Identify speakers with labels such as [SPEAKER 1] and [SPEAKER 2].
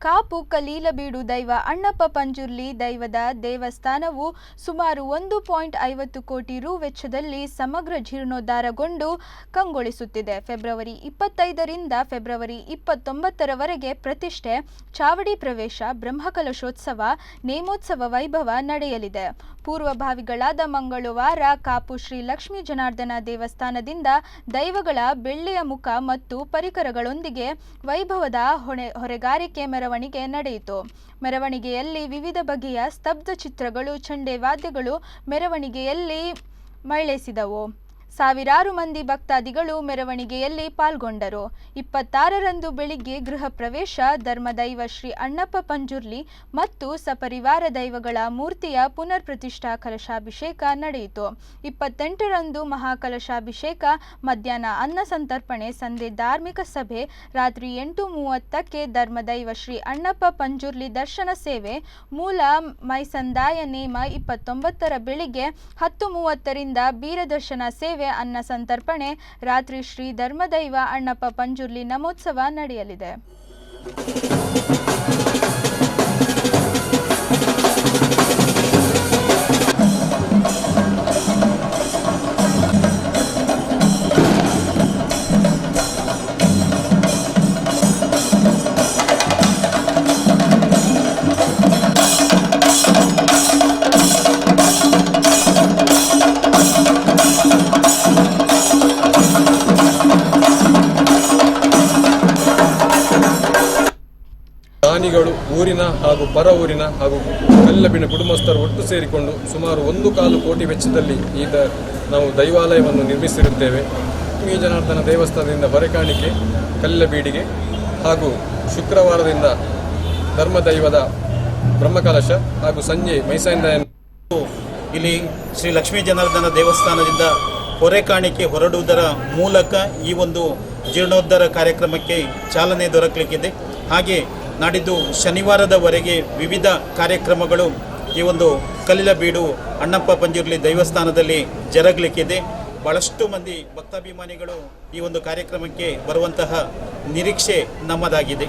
[SPEAKER 1] ಕಾಪು ಕಲೀಲಬೀಡು ದೈವ ಅಣ್ಣಪ್ಪ ಪಂಜುರ್ಲಿ ದೈವದ ದೇವಸ್ಥಾನವು ಸುಮಾರು 1.50 ಕೋಟಿ ರು ವೆಚ್ಚದಲ್ಲಿ ಸಮಗ್ರ ಜೀರ್ಣೋದ್ಧಾರಗೊಂಡು ಕಂಗೊಳಿಸುತ್ತಿದೆ. ಫೆಬ್ರವರಿ 25ರಿಂದ ಫೆಬ್ರವರಿ 29ರವರೆಗೆ ಪ್ರತಿಷ್ಠೆ, ಚಾವಡಿ ಪ್ರವೇಶ, ಬ್ರಹ್ಮಕಲಶೋತ್ಸವ, ನೇಮೋತ್ಸವ ವೈಭವ ನಡೆಯಲಿದೆ. ಪೂರ್ವಭಾವಿಗಳಾದ ಮಂಗಳವಾರ ಕಾಪು ಶ್ರೀ ಲಕ್ಷ್ಮೀ ಜನಾರ್ದನ ದೇವಸ್ಥಾನದಿಂದ ದೈವಗಳ ಬೆಳ್ಳಿಯ ಮುಖ ಮತ್ತು ಪರಿಕರಗಳೊಂದಿಗೆ ವೈಭವದ ಹೊರೆಗಾರಿಕೆ ಮೆರವಣಿಗೆ ನಡೆಯಿತು. ಮೆರವಣಿಗೆಯಲ್ಲಿ ವಿವಿಧ ಬಗೆಯ ಸ್ತಬ್ಧ ಚಿತ್ರಗಳು, ಚಂಡೆ ವಾದ್ಯಗಳು ಮೆರವಣಿಗೆಯಲ್ಲಿ ಮೈಳೆಸಿದವು. ಸಾವಿರಾರು ಮಂದಿ ಭಕ್ತಾದಿಗಳು ಮೆರವಣಿಗೆಯಲ್ಲಿ ಪಾಲ್ಗೊಂಡರು. 26ರಂದು ಬೆಳಿಗ್ಗೆ ಗೃಹ ಪ್ರವೇಶ, ಧರ್ಮದೈವ ಶ್ರೀ ಅಣ್ಣಪ್ಪ ಪಂಜುರ್ಲಿ ಮತ್ತು ಸಪರಿವಾರ ದೈವಗಳ ಮೂರ್ತಿಯ ಪುನರ್ ಪ್ರತಿಷ್ಠಾ ಕಲಶಾಭಿಷೇಕ ನಡೆಯಿತು. 28ರಂದು ಮಹಾಕಲಶಾಭಿಷೇಕ, ಮಧ್ಯಾಹ್ನ ಅನ್ನ ಸಂತರ್ಪಣೆ, ಸಂಧೆ ಧಾರ್ಮಿಕ ಸಭೆ, ರಾತ್ರಿ 8:30ಕ್ಕೆ ಧರ್ಮದೈವ ಶ್ರೀ ಅಣ್ಣಪ್ಪ ಪಂಜುರ್ಲಿ ದರ್ಶನ ಸೇವೆ, ಮೂಲ ಮೈಸಂದಾಯ ನೇಮ 29ರ ಬೆಳಿಗ್ಗೆ 10:30ರಿಂದ ಬೀರದರ್ಶನ ಸೇವೆ, ಅನ್ನ ಸಂತರ್ಪಣೆ, ರಾತ್ರಿ ಶ್ರೀ ಧರ್ಮದೈವ ಅಣ್ಣಪ್ಪ ಪಂಜುರ್ಲಿ ನಮೋತ್ಸವ ನಡೆಯಲಿದೆ.
[SPEAKER 2] ದಾನಿಗಳು, ಊರಿನ ಹಾಗೂ ಪರ ಊರಿನ ಹಾಗೂ ಕಲ್ಲಬಿನ ಕುಟುಂಬಸ್ಥರು ಒಟ್ಟು ಸೇರಿಕೊಂಡು ಸುಮಾರು 1.25 ಕೋಟಿ ವೆಚ್ಚದಲ್ಲಿ ನಾವು ದೈವಾಲಯವನ್ನು ನಿರ್ಮಿಸಿರುತ್ತೇವೆ. ಲಕ್ಷ್ಮೀ ಜನಾರ್ದನ ದೇವಸ್ಥಾನದಿಂದ ಹೊರೆಕಾಣಿಕೆ ಕಲ್ಲಬೀಡಿಗೆ ಹಾಗೂ ಶುಕ್ರವಾರದಿಂದ ಧರ್ಮದೈವದ ಬ್ರಹ್ಮಕಲಶ ಹಾಗೂ ಸಂಜೆ ಮೈಸಂದಾಯ.
[SPEAKER 3] ಇಲ್ಲಿ ಶ್ರೀ ಲಕ್ಷ್ಮೀ ಜನಾರ್ದನ ದೇವಸ್ಥಾನದಿಂದ ಹೊರೆಕಾಣಿಕೆ ಹೊರಡುವುದರ ಮೂಲಕ ಈ ಒಂದು ಜೀರ್ಣೋದ್ಧಾರ ಕಾರ್ಯಕ್ರಮಕ್ಕೆ ಚಾಲನೆ ದೊರಕಲಿಕ್ಕಿದೆ. ಹಾಗೆ ನಾಡಿದ್ದು ಶನಿವಾರದವರೆಗೆ ವಿವಿಧ ಕಾರ್ಯಕ್ರಮಗಳು ಈ ಒಂದು ಕಲೀಲಬೀಡು ಅಣ್ಣಪ್ಪ ಪಂಜುರ್ಲಿ ದೇವಸ್ಥಾನದಲ್ಲಿ ಜರುಗಲಿಕ್ಕಿದೆ. ಬಹಳಷ್ಟು ಮಂದಿ ಭಕ್ತಾಭಿಮಾನಿಗಳು ಈ ಒಂದು ಕಾರ್ಯಕ್ರಮಕ್ಕೆ ಬರುವಂತಹ ನಿರೀಕ್ಷೆ ನಮ್ಮದಾಗಿದೆ.